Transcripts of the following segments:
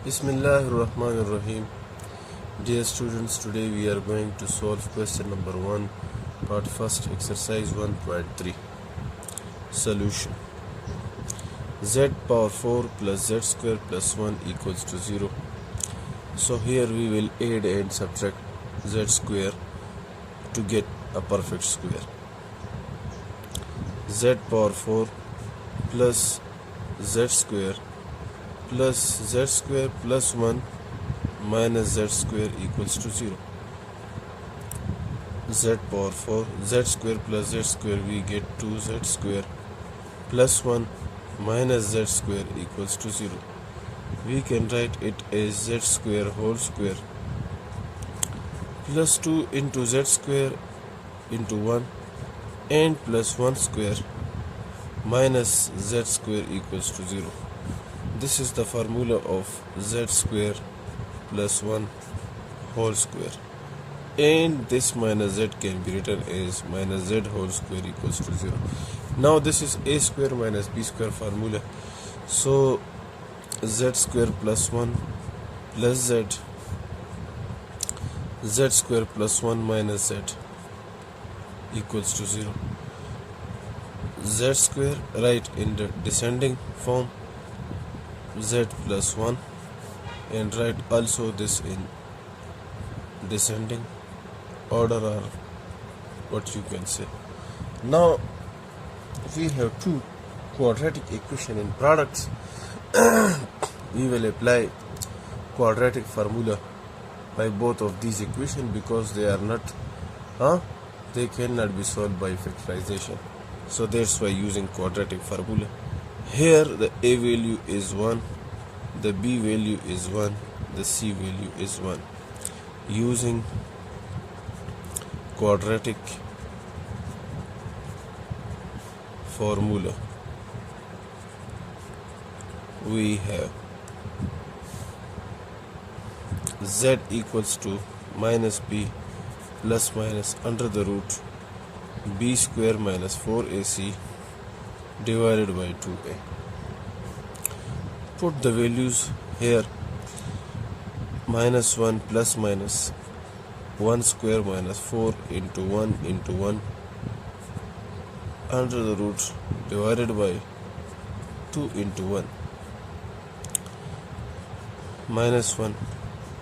Bismillahirrahmanirrahim. Dear students, today we are going to solve question number 1, part first, exercise 1.3. Solution. Z power 4 plus z square plus 1 equals to 0. So here we will add and subtract z square to get a perfect square. Z power 4 plus z square plus z square plus 1 minus z square equals to 0. Z power 4, z square plus z square, we get 2z square plus 1 minus z square equals to 0. We can write it as z square whole square plus 2 into z square into 1 and plus 1 square minus z square equals to 0. This is the formula of z square plus 1 whole square, and this minus z can be written as minus z whole square equals to 0. Now this is a square minus b square formula, so z square plus 1 plus z square plus 1 minus z equals to 0. Z square write in the descending form, z plus 1, and write also this in descending order, or what you can say. Now we have two quadratic equation in products. We will apply quadratic formula by both of these equations because they are not they cannot be solved by factorization, so that's why using quadratic formula. Here the a value is 1, the b value is 1, the c value is 1. Using quadratic formula, we have z equals to minus b plus minus under the root b square minus 4ac divided by 2a. Put the values here. Minus 1 plus minus 1 square minus 4 into 1 under the root divided by 2 into 1. Minus 1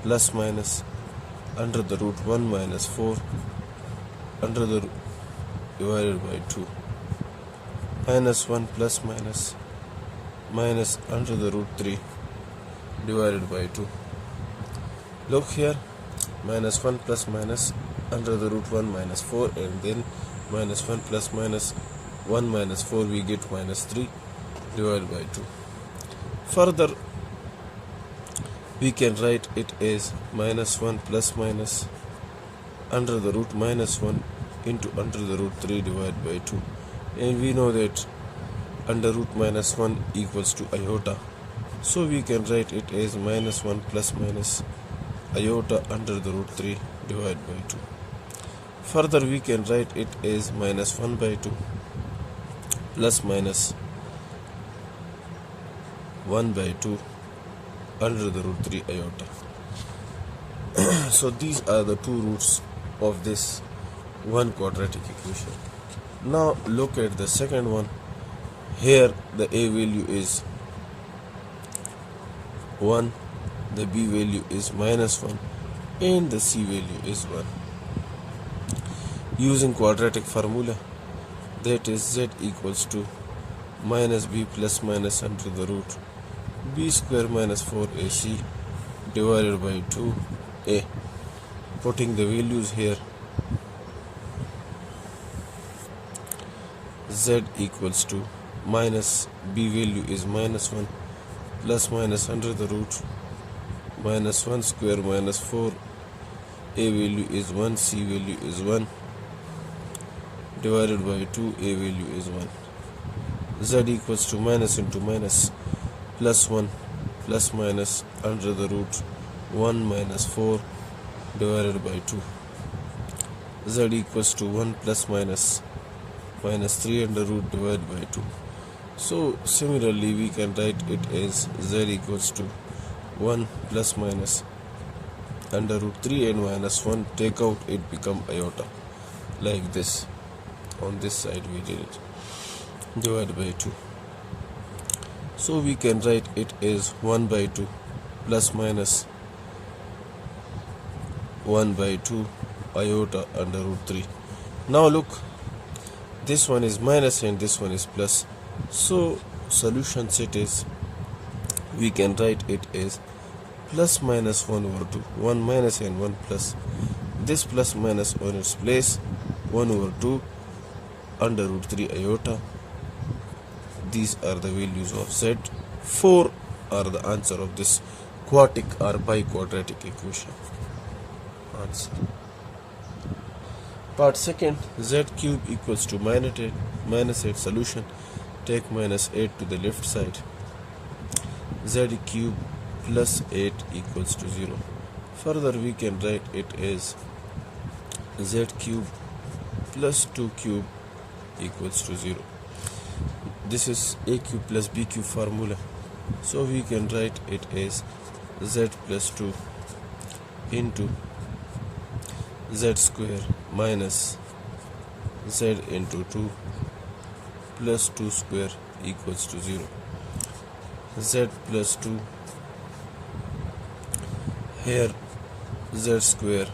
plus minus under the root 1 minus 4 under the root divided by 2. Minus 1 plus minus under the root 3 divided by 2. Look here, minus 1 plus minus under the root 1 minus 4, and then minus 1 plus minus 1 minus 4, we get minus 3 divided by 2. Further, we can write it as minus 1 plus minus under the root minus 1 into under the root 3 divided by 2, and we know that under root minus 1 equals to iota, so we can write it as minus 1 plus minus iota under the root 3 divided by 2. Further, we can write it as minus 1 by 2 plus minus 1 by 2 under the root 3 iota. So these are the two roots of this one quadratic equation. Now look at the second one. Here the a value is 1, the b value is minus 1, and the c value is 1. Using quadratic formula, that is z equals to minus b plus minus under the root b square minus 4ac divided by 2a. Putting the values here, z equals to minus b value is minus 1 plus minus under the root minus 1 square minus 4, a value is 1, c value is 1 divided by 2, a value is 1. Z equals to minus into minus plus 1 plus minus under the root 1 minus 4 divided by 2. Z equals to 1 plus minus 3 under root divided by 2. So similarly we can write it as z equals to 1 plus minus under root 3 and minus 1, take out, it become iota, like this. On this side we did it, divide by 2. So we can write it as 1 by 2 plus minus 1 by 2 iota under root 3. Now look, this one is minus and this one is plus. So solution set is, we can write it as plus minus 1 over 2, 1 minus and 1 plus. This plus minus on its place, 1 over 2 under root 3 iota. These are the values of z. 4 are the answer of this quartic or biquadratic equation. Answer. Part second, z cube equals to minus 8 solution. Take minus 8 to the left side. Z cube plus 8 equals to 0. Further we can write it as z cube plus 2 cube equals to 0. This is a cube plus b cube formula. So we can write it as z plus 2 into z square minus z into 2 plus 2 square equals to 0. Z plus 2, here z square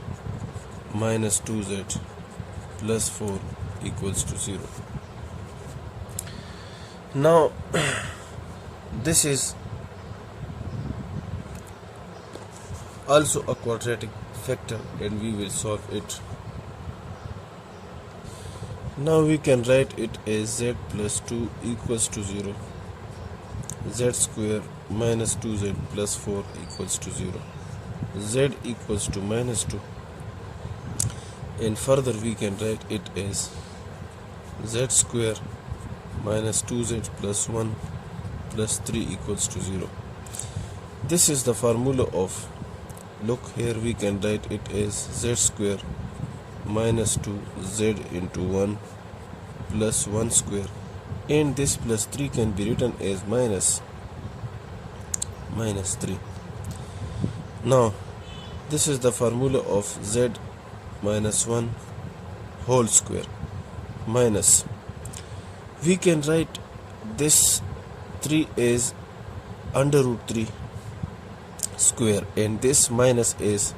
minus 2z plus 4 equals to 0. Now this is also a quadratic factor and we will solve it. Now we can write it as z plus 2 equals to 0. Z square minus 2z plus 4 equals to 0. Z equals to minus 2. And further we can write it as z square minus 2z plus 1 plus 3 equals to 0. This is the formula of, look here we can write it as z square minus 2 z into 1 plus 1 square, and this plus 3 can be written as minus 3. Now this is the formula of z minus 1 whole square minus, we can write this 3 as under root 3 square and this minus is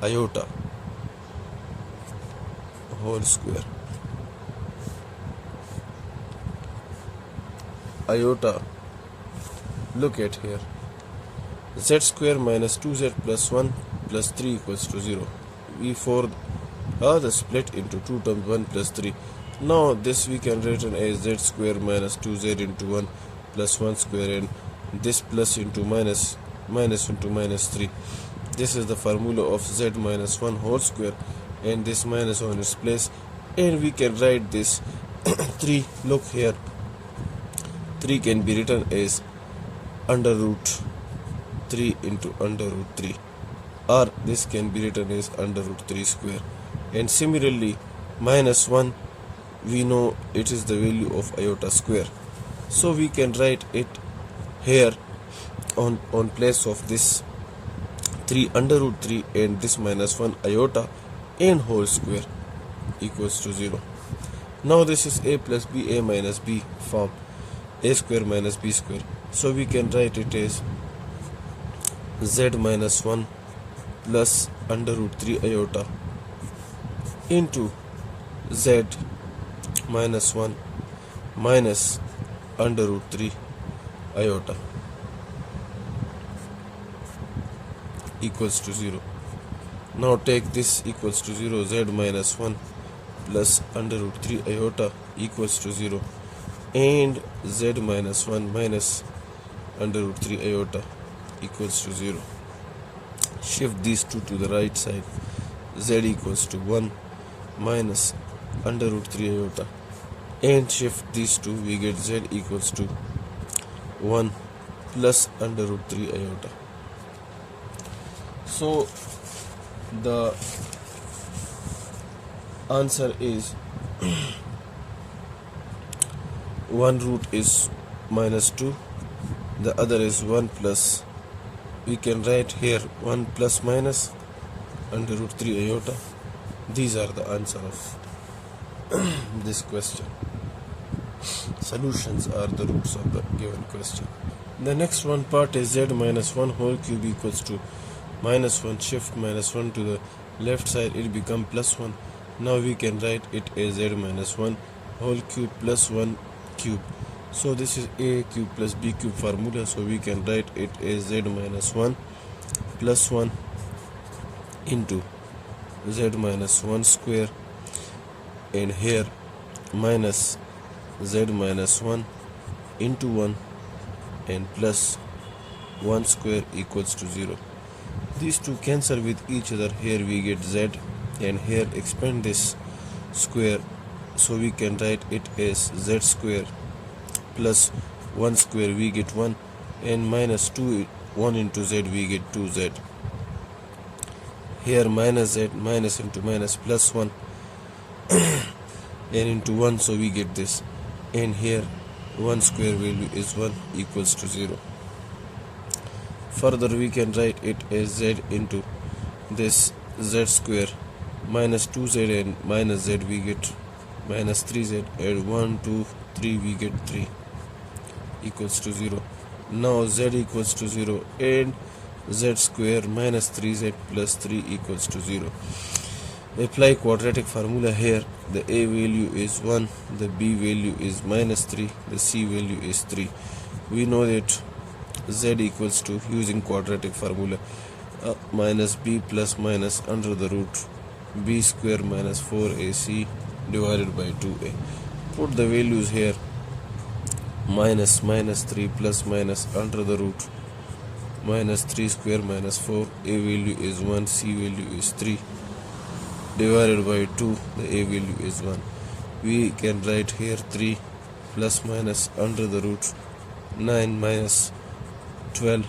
iota whole square. Iota, look at here, z square minus 2z plus 1 plus 3 equals to 0. We for the split into two terms, 1 plus 3. Now this we can write as z square minus 2z into 1 plus 1 square, and this plus into minus into minus 3. This is the formula of z minus 1 whole square and this minus on its place, and we can write this 3, look here, 3 can be written as under root 3 into under root 3, or this can be written as under root 3 square. And similarly minus 1, we know it is the value of iota square, so we can write it here on place of this 3 under root 3 and this minus 1 iota and whole square equals to 0. Now this is a plus b, a minus b form, a square minus b square, so we can write it as z minus 1 plus under root 3 iota into z minus 1 minus under root 3 iota equals to 0. Now take this equals to 0, z minus 1 plus under root 3 iota equals to 0, and z minus 1 minus under root 3 iota equals to 0. Shift these two to the right side, z equals to 1 minus under root 3 iota, and shift these two, we get z equals to 1 plus under root 3 iota. So the answer is one root is minus 2, the other is 1 plus we can write here 1 plus minus under root 3 iota. These are the answer of this question. Solutions are the roots of the given question. The next one part is z minus 1 whole cube equals to minus 1. Shift minus 1 to the left side, it become plus 1. Now we can write it as z minus 1 whole cube plus 1 cube. So this is a cube plus b cube formula, so we can write it as z minus 1 plus 1 into z minus 1 square, and here minus z minus 1 into 1 and plus 1 square equals to 0. These two cancel with each other. Here we get z, and here expand this square, so we can write it as z square plus 1 square, we get 1, and minus 2 1 into z, we get 2z. Here minus z, minus into minus plus 1 and into 1, so we get this, and here 1 square value is 1 equals to 0. Further we can write it as z into this z square minus 2z, and minus z we get minus 3z, and 1 2 3 we get 3 equals to 0. Now z equals to 0, and z square minus 3z plus 3 equals to 0. Apply quadratic formula. Here the a value is 1, the b value is minus 3, the c value is 3. We know that z equals to, using quadratic formula, minus b plus minus under the root b square minus 4ac divided by 2a. Put the values here, minus minus 3 plus minus under the root minus 3 square minus 4, a value is 1, c value is 3 divided by 2, the a value is 1. We can write here 3 plus minus under the root 9 minus 12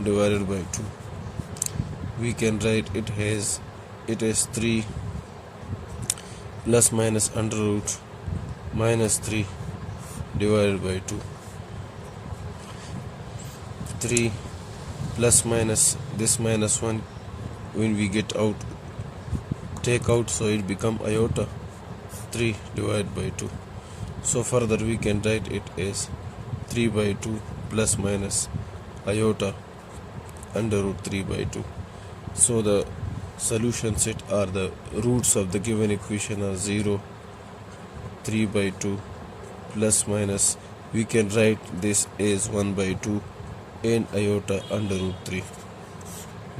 divided by 2. We can write it as 3 plus minus under root minus 3 divided by 2. 3 plus minus this minus 1, when we get out, take out, so it become iota 3 divided by 2. So further we can write it as 3 by 2 plus minus iota under root 3 by 2. So the solution set are the roots of the given equation are 0, 3 by 2 plus minus, we can write this as 1 by 2 and iota under root 3.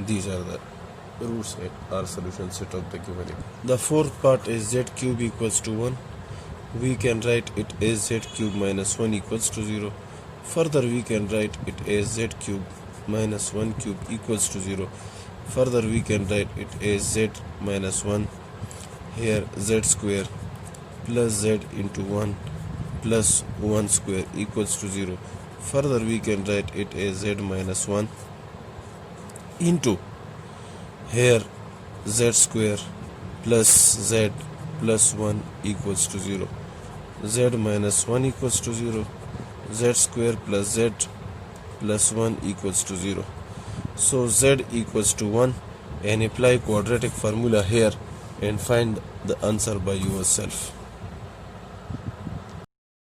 These are the roots or solution set of the given equation. The fourth part is z cube equals to 1. We can write it as z cube minus 1 equals to 0. Further we can write it as z cube minus 1 cube equals to 0. Further we can write it as z minus 1, here z square plus z into 1 plus 1 square equals to 0. Further we can write it as z minus 1 into here z square plus z plus 1 equals to 0. Z minus 1 equals to 0. Z square plus z plus 1 equals to 0. So z equals to 1, and apply quadratic formula here and find the answer by yourself.